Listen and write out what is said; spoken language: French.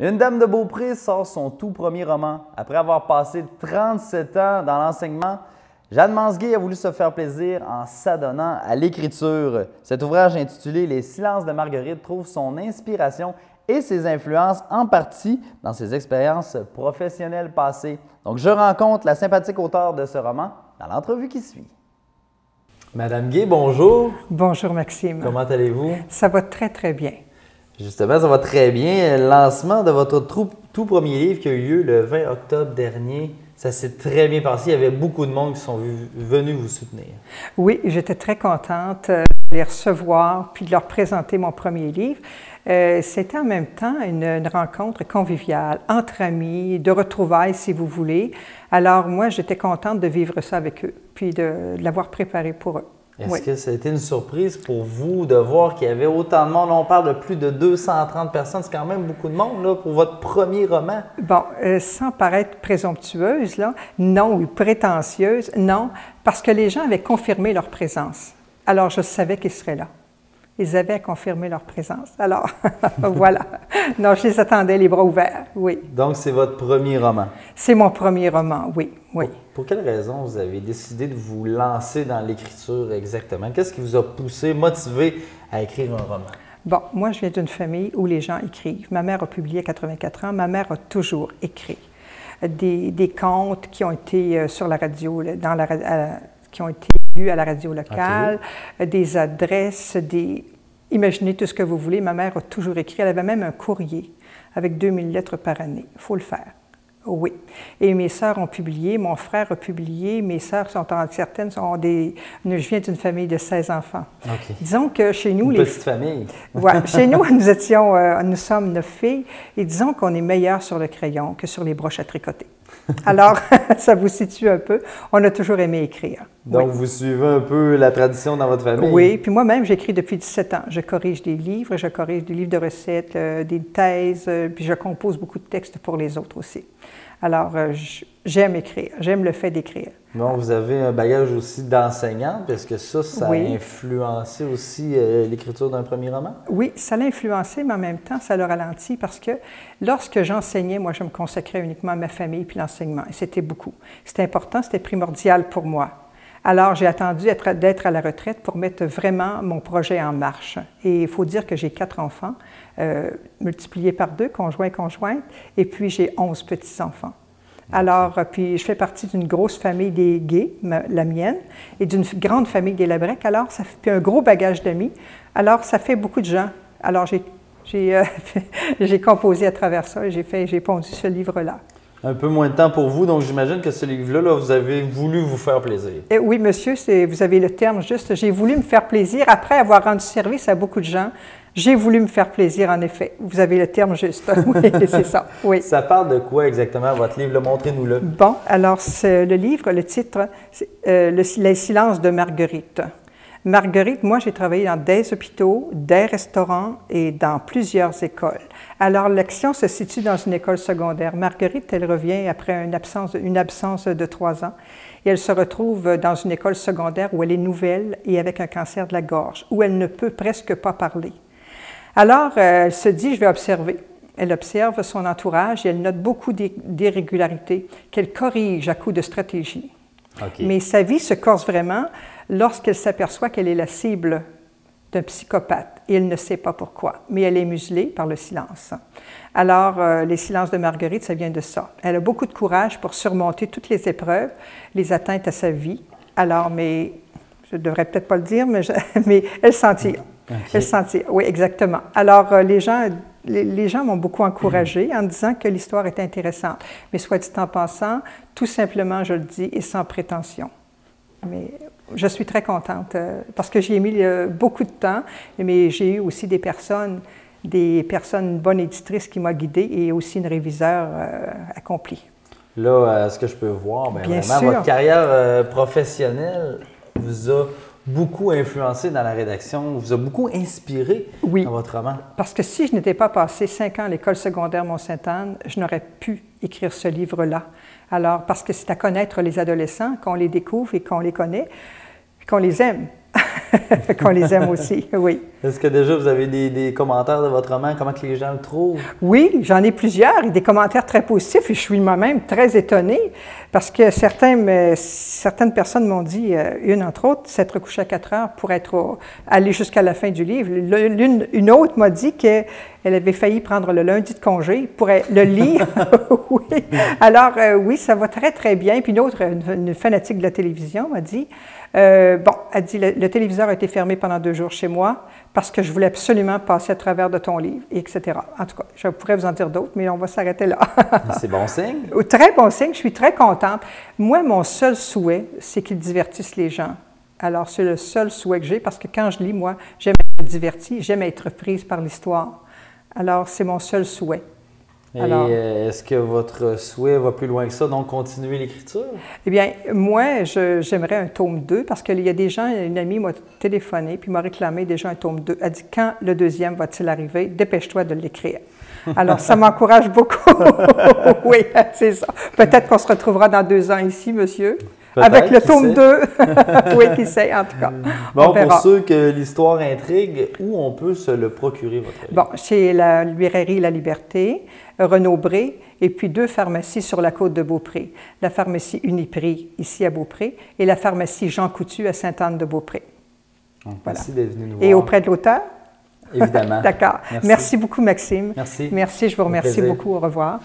Une dame de Beaupré sort son tout premier roman. Après avoir passé 37 ans dans l'enseignement, Jeanne Mansgué a voulu se faire plaisir en s'adonnant à l'écriture. Cet ouvrage intitulé « Les silences de Marguerite » trouve son inspiration et ses influences en partie dans ses expériences professionnelles passées. Donc, je rencontre la sympathique auteure de ce roman dans l'entrevue qui suit. Madame Gué, bonjour. Bonjour Maxime. Comment allez-vous? Ça va très très bien. Justement, ça va très bien. Le lancement de votre tout premier livre qui a eu lieu le 20 octobre dernier, ça s'est très bien passé. Il y avait beaucoup de monde qui sont venus vous soutenir. Oui, j'étais très contente de les recevoir puis de leur présenter mon premier livre. C'était en même temps une rencontre conviviale, entre amis, de retrouvailles si vous voulez. Alors moi, j'étais contente de vivre ça avec eux puis de l'avoir préparé pour eux. Est-ce que ça a été une surprise pour vous de voir qu'il y avait autant de monde? On parle de plus de 230 personnes, c'est quand même beaucoup de monde là, pour votre premier roman. Bon, sans paraître présomptueuse, là, non, ou prétentieuse, non, parce que les gens avaient confirmé leur présence. Alors, je savais qu'ils seraient là. Ils avaient confirmé leur présence. Alors, voilà. Non, je les attendais les bras ouverts, oui. Donc, c'est votre premier roman? C'est mon premier roman, oui, oui. Pour quelle raison vous avez décidé de vous lancer dans l'écriture exactement? Qu'est-ce qui vous a poussé, motivé à écrire un roman? Bon, moi, je viens d'une famille où les gens écrivent. Ma mère a publié à 84 ans. Ma mère a toujours écrit. Des contes qui ont été sur la radio, qui ont été lus à la radio locale, des adresses, Imaginez tout ce que vous voulez. Ma mère a toujours écrit. Elle avait même un courrier avec 2000 lettres par année. Il faut le faire. Oui. Et mes sœurs ont publié, mon frère a publié, mes sœurs certaines sont je viens d'une famille de 16 enfants. Okay. Disons que chez nous... Une petite famille. Ouais, chez nous, nous sommes 9 filles, et disons qu'on est meilleurs sur le crayon que sur les broches à tricoter. Alors, ça vous situe un peu. On a toujours aimé écrire. Donc, oui. Vous suivez un peu la tradition dans votre famille? Oui, puis moi-même, j'écris depuis 17 ans. Je corrige des livres de recettes, des thèses, puis je compose beaucoup de textes pour les autres aussi. Alors, j'aime écrire, j'aime le fait d'écrire. Bon, vous avez un bagage aussi d'enseignante, parce que ça oui. a influencé aussi l'écriture d'un premier roman? Oui, ça l'a influencé, mais en même temps, ça l'a ralenti parce que lorsque j'enseignais, moi, je me consacrais uniquement à ma famille puis l'enseignement, et c'était beaucoup. C'était important, c'était primordial pour moi. Alors, j'ai attendu d'être à la retraite pour mettre vraiment mon projet en marche. Et il faut dire que j'ai 4 enfants, multipliés par 2, conjoints et conjointes, et puis j'ai 11 petits-enfants. Alors, puis je fais partie d'une grosse famille des Gués, la mienne, et d'une grande famille des Labrec. Alors, ça fait un gros bagage d'amis. Alors, ça fait beaucoup de gens. Alors, j'ai composé à travers ça et j'ai pondu ce livre-là. Un peu moins de temps pour vous, donc j'imagine que ce livre-là, vous avez voulu vous faire plaisir. Oui, monsieur, vous avez le terme juste. J'ai voulu me faire plaisir. Après avoir rendu service à beaucoup de gens, j'ai voulu me faire plaisir, en effet. Vous avez le terme juste. Oui, c'est ça. Oui. Ça parle de quoi exactement, votre livre? Montrez-nous-le. Bon, alors, le livre, le titre, c'est Les silences de Marguerite. Marguerite, moi, j'ai travaillé dans des hôpitaux, des restaurants et dans plusieurs écoles. Alors, l'action se situe dans une école secondaire. Marguerite, elle revient après une absence de 3 ans et elle se retrouve dans une école secondaire où elle est nouvelle et avec un cancer de la gorge, où elle ne peut presque pas parler. Alors, elle se dit, je vais observer. Elle observe son entourage et elle note beaucoup d'irrégularités qu'elle corrige à coup de stratégie. Okay. Mais sa vie se corse vraiment lorsqu'elle s'aperçoit qu'elle est la cible d'un psychopathe et elle ne sait pas pourquoi, mais elle est muselée par le silence. Alors, les silences de Marguerite, ça vient de ça. Elle a beaucoup de courage pour surmonter toutes les épreuves, les atteintes à sa vie. Alors, mais je ne devrais peut-être pas le dire, mais elle s'en tire. Okay. Elle s'en tire, oui, exactement. Alors, les gens m'ont beaucoup encouragée en disant que l'histoire était intéressante. Mais soit dit en passant, tout simplement, je le dis, et sans prétention. Mais je suis très contente parce que j'y ai mis beaucoup de temps, mais j'ai eu aussi des personnes, une bonne éditrice qui m'a guidée et aussi une réviseure accomplie. Là, ce que je peux voir, bien vraiment, sûr. Votre carrière professionnelle vous a beaucoup influencé dans la rédaction, vous a beaucoup inspiré dans votre roman. Parce que si je n'étais pas passé 5 ans à l'école secondaire Mont-Sainte-Anne, je n'aurais pu écrire ce livre-là. Alors, parce que c'est à connaître les adolescents, qu'on les découvre et qu'on les connaît, qu'on les aime, qu'on les aime aussi, oui. Est-ce que déjà vous avez des commentaires de votre roman? Comment que les gens le trouvent? Oui, j'en ai plusieurs et des commentaires très positifs et je suis moi-même très étonnée parce que certaines personnes m'ont dit, une entre autres, s'être couchée à 4 heures pour aller jusqu'à la fin du livre. Une autre m'a dit qu'elle avait failli prendre le lundi de congé pour le lire. Oui. Alors, oui, ça va très, très bien. Puis une autre, une fanatique de la télévision m'a dit, elle dit, le téléviseur a été fermé pendant 2 jours chez moi parce que je voulais absolument passer à travers de ton livre, etc. En tout cas, je pourrais vous en dire d'autres, mais on va s'arrêter là. C'est bon signe? Très bon signe, je suis très contente. Moi, mon seul souhait, c'est qu'ils divertissent les gens. Alors, c'est le seul souhait que j'ai parce que quand je lis, moi, j'aime être divertie, j'aime être prise par l'histoire. Alors, c'est mon seul souhait. Et est-ce que votre souhait va plus loin que ça, donc continuer l'écriture? Eh bien, moi, j'aimerais un tome 2 parce qu'il y a des gens, une amie m'a téléphoné puis m'a réclamé déjà un tome 2. Elle dit, quand le deuxième va-t-il arriver? Dépêche-toi de l'écrire. Alors, ça m'encourage beaucoup. Oui, c'est ça. Peut-être qu'on se retrouvera dans 2 ans ici, monsieur. Avec le tome 2. Oui, qui sait, en tout cas. Bon, pour ceux que l'histoire intrigue, où on peut se le procurer, votre livre? Bon, chez la librairie La Liberté, Renaud-Bré, et puis 2 pharmacies sur la côte de Beaupré. La pharmacie Uniprix, ici à Beaupré, et la pharmacie Jean Coutu à Sainte-Anne-de-Beaupré. Voilà. Merci d'être venu nous voir. Et auprès de l'auteur? Évidemment. D'accord. Merci beaucoup, Maxime. Merci. Merci, je vous remercie beaucoup. Au revoir.